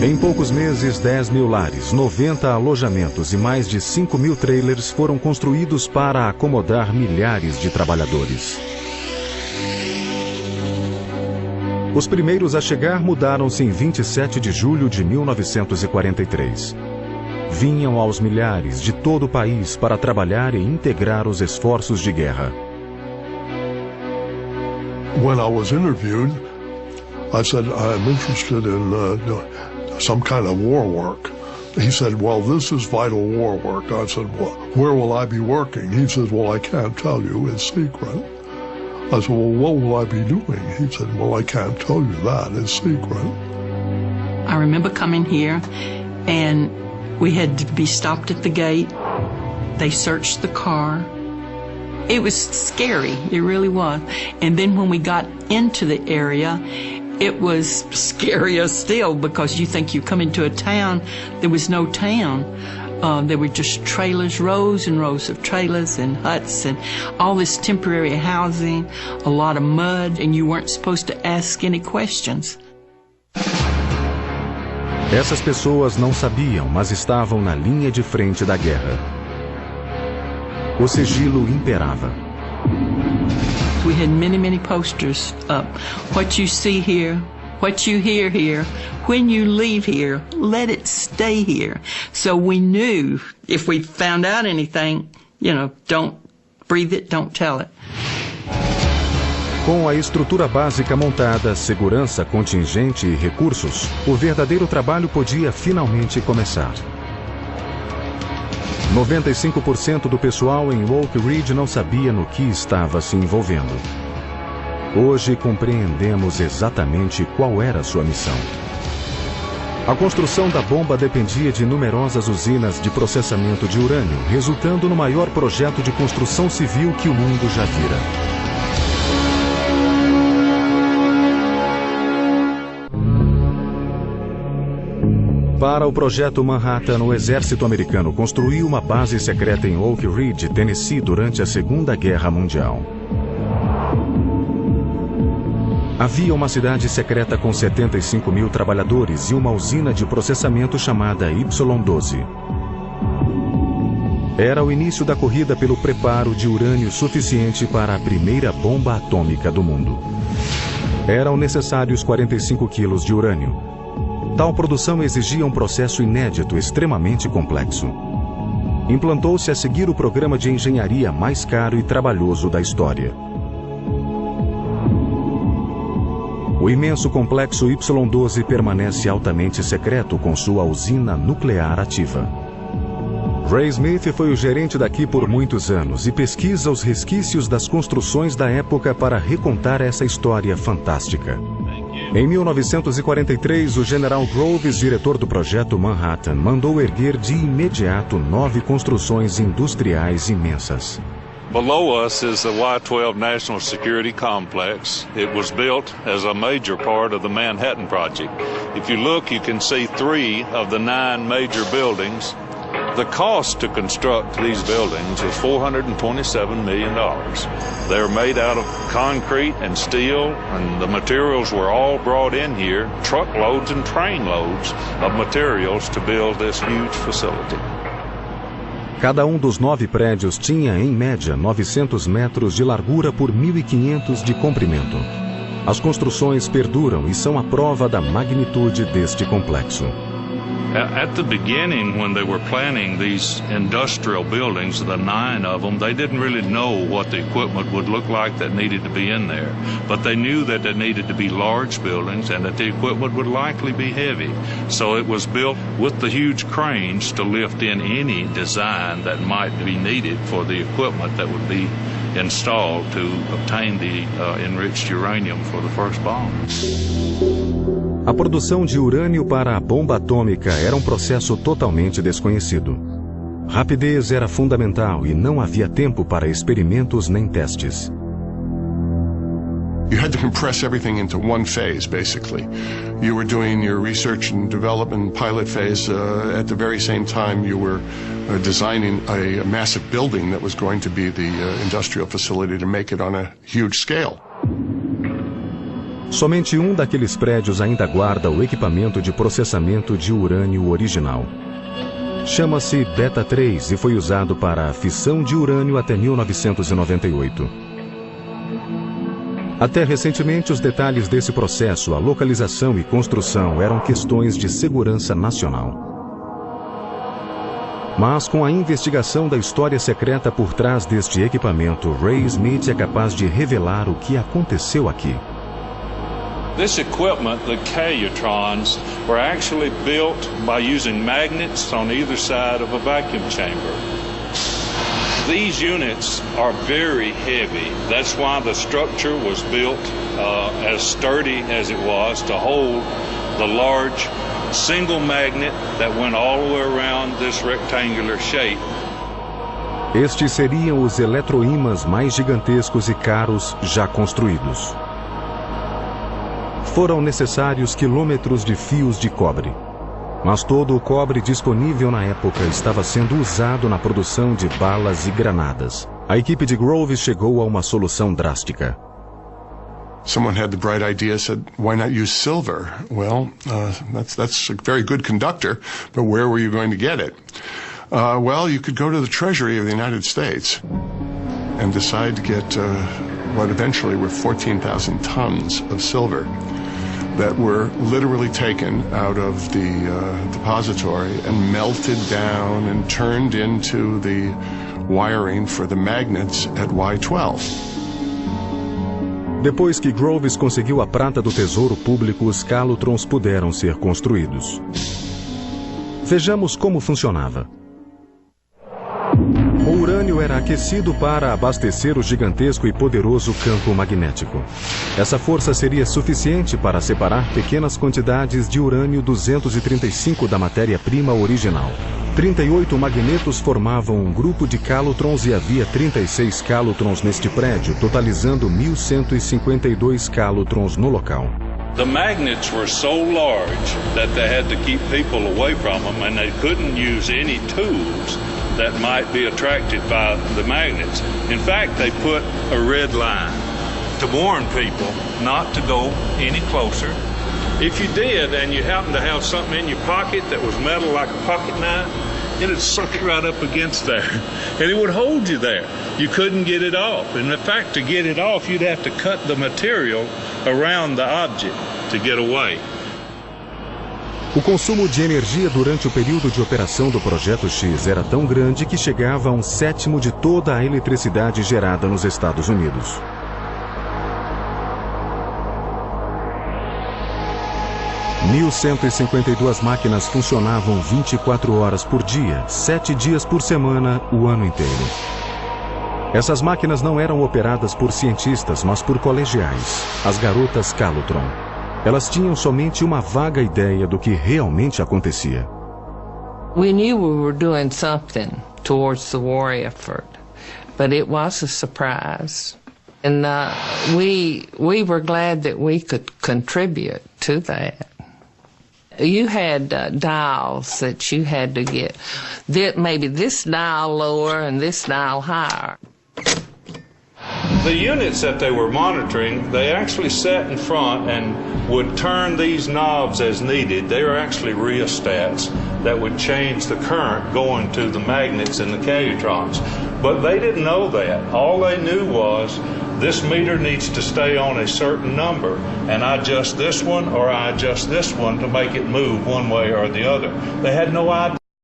Em poucos meses, 10.000 lares, 90 alojamentos e mais de 5.000 trailers foram construídos para acomodar milhares de trabalhadores. Os primeiros a chegar mudaram-se em 27 de julho de 1943. Vinham aos milhares de todo o país para trabalhar e integrar os esforços de guerra. When I was interviewed, I said, I'm interested in some kind of war work. He said, well, this is vital war work. I said, well, where will I be working? He said, well, I can't tell you, it's secret. I said, well, what will I be doing? He said, well, I can't tell you that, it's secret. I remember coming here and we had to be stopped at the gate. They searched the car. It was scary, it really was. And then when we got into the area, it was scarier still because you think you come into a town. There was no town. There were just trailers, rows and rows of trailers and huts and all this temporary housing, a lot of mud, and you weren't supposed to ask any questions. Essas pessoas não sabiam, mas estavam na linha de frente da guerra. O sigilo imperava. We had many posters up. What you see here, what you hear here, when you leave here, let it stay here. So we knew if we found out anything, don't breathe it, don't tell it. Com a estrutura básica montada, segurança contingente e recursos, o verdadeiro trabalho podia finalmente começar. 95% do pessoal em Oak Ridge não sabia no que estava se envolvendo. Hoje compreendemos exatamente qual era sua missão. A construção da bomba dependia de numerosas usinas de processamento de urânio, resultando no maior projeto de construção civil que o mundo já vira. Para o projeto Manhattan, o exército americano construiu uma base secreta em Oak Ridge, Tennessee, durante a Segunda Guerra Mundial. Havia uma cidade secreta com 75.000 trabalhadores e uma usina de processamento chamada Y-12. Era o início da corrida pelo preparo de urânio suficiente para a primeira bomba atômica do mundo. Eram necessários 45 quilos de urânio. Tal produção exigia um processo inédito, extremamente complexo. Implantou-se a seguir o programa de engenharia mais caro e trabalhoso da história. O imenso complexo Y-12 permanece altamente secreto com sua usina nuclear ativa. Ray Smith foi o gerente daqui por muitos anos e pesquisa os resquícios das construções da época para recontar essa história fantástica. Em 1943, o general Groves, diretor do projeto Manhattan, mandou erguer de imediato 9 construções industriais imensas. Below us is the Y-12 National Security Complex. It was built as a major part of the Manhattan Project. If you look, you can see 3 of the 9 major buildings. The cost to construct these buildings was $427 million. They were made out of concrete and steel, and the materials were all brought in here, truckloads and trainloads of materials to build this huge facility. Cada um dos 9 prédios tinha, em média, 900 metros de largura por 1.500 de comprimento. As construções perduram e são a prova da magnitude deste complexo. At the beginning, when they were planning these industrial buildings, the 9 of them, they didn't really know what the equipment would look like that needed to be in there. But they knew that it needed to be large buildings and that the equipment would likely be heavy. So it was built with the huge cranes to lift in any design that might be needed for the equipment that would be installed to obtain the enriched uranium for the first bomb. A produção de urânio para a bomba atômica era um processo totalmente desconhecido. Rapidez era fundamental e não havia tempo para experimentos nem testes. You had to compress everything into one phase, basically. You were doing your research and development pilot phase. At the very same time, you were designing a massive building that was going to be the industrial facility to make it on a huge scale. Somente um daqueles prédios ainda guarda o equipamento de processamento de urânio original. Chama-se Beta 3 e foi usado para a fissão de urânio até 1998. Até recentemente, os detalhes desse processo, a localização e construção eram questões de segurança nacional. Mas com a investigação da história secreta por trás deste equipamento, Ray Smith é capaz de revelar o que aconteceu aqui. This equipment, the Calutrons, were actually built by using magnets on either side of a vacuum chamber. These units are very heavy. That's why the structure was built as sturdy as it was to hold the large single magnet that went all the way around this rectangular shape. Estes seriam os eletroímãs mais gigantescos e caros já construídos. Foram necessários quilômetros de fios de cobre. Mas todo o cobre disponível na época estava sendo usado na produção de balas e granadas. A equipe de Groves chegou a uma solução drástica. Someone had the bright idea, said, why not use silver? Well, that's a very good conductor, but where were you going to get it? Well, you could go to the Treasury of the United States and decide to get what eventually were 14,000 tons of silver that were literally taken out of the depository and melted down and turned into the wiring for the magnets at Y12. Depois que Groves conseguiu a prata do tesouro público, os calutrons puderam ser construídos. Vejamos como funcionava. O urânio era aquecido para abastecer o gigantesco e poderoso campo magnético. Essa força seria suficiente para separar pequenas quantidades de urânio-235 da matéria-prima original. 38 magnetos formavam um grupo de calutrons e havia 36 calutrons neste prédio, totalizando 1.152 calutrons no local. The magnets were so large that they had to keep people away from them, and they couldn't use any tools that might be attracted by the magnets. In fact, they put a red line to warn people not to go any closer. If you did, and you happened to have something in your pocket that was metal like a pocket knife, it'd suck it right up against there, and it would hold you there. You couldn't get it off. And in fact, to get it off, you'd have to cut the material around the object to get away. O consumo de energia durante o período de operação do Projeto X era tão grande que chegava a 1/7 de toda a eletricidade gerada nos Estados Unidos. (1.152 máquinas funcionavam 24 horas por dia, 7 dias por semana, o ano inteiro. Essas máquinas não eram operadas por cientistas, mas por colegiais, as garotas Calutron. Elas tinham somente uma vaga ideia do que realmente acontecia. We knew we were doing something towards the war effort, but it was a surprise. And we were glad that we could contribute to that. You had dials that you had to get, maybe this dial lower and this dial higher. The units that they were monitoring, they actually sat in front and would turn these knobs as needed. They were actually rheostats that would change the current going to the magnets and the calutrons. But they didn't know that. All they knew was this meter needs to stay on a certain number, and I adjust this one or I adjust this one to make it move one way or the other. They had no idea.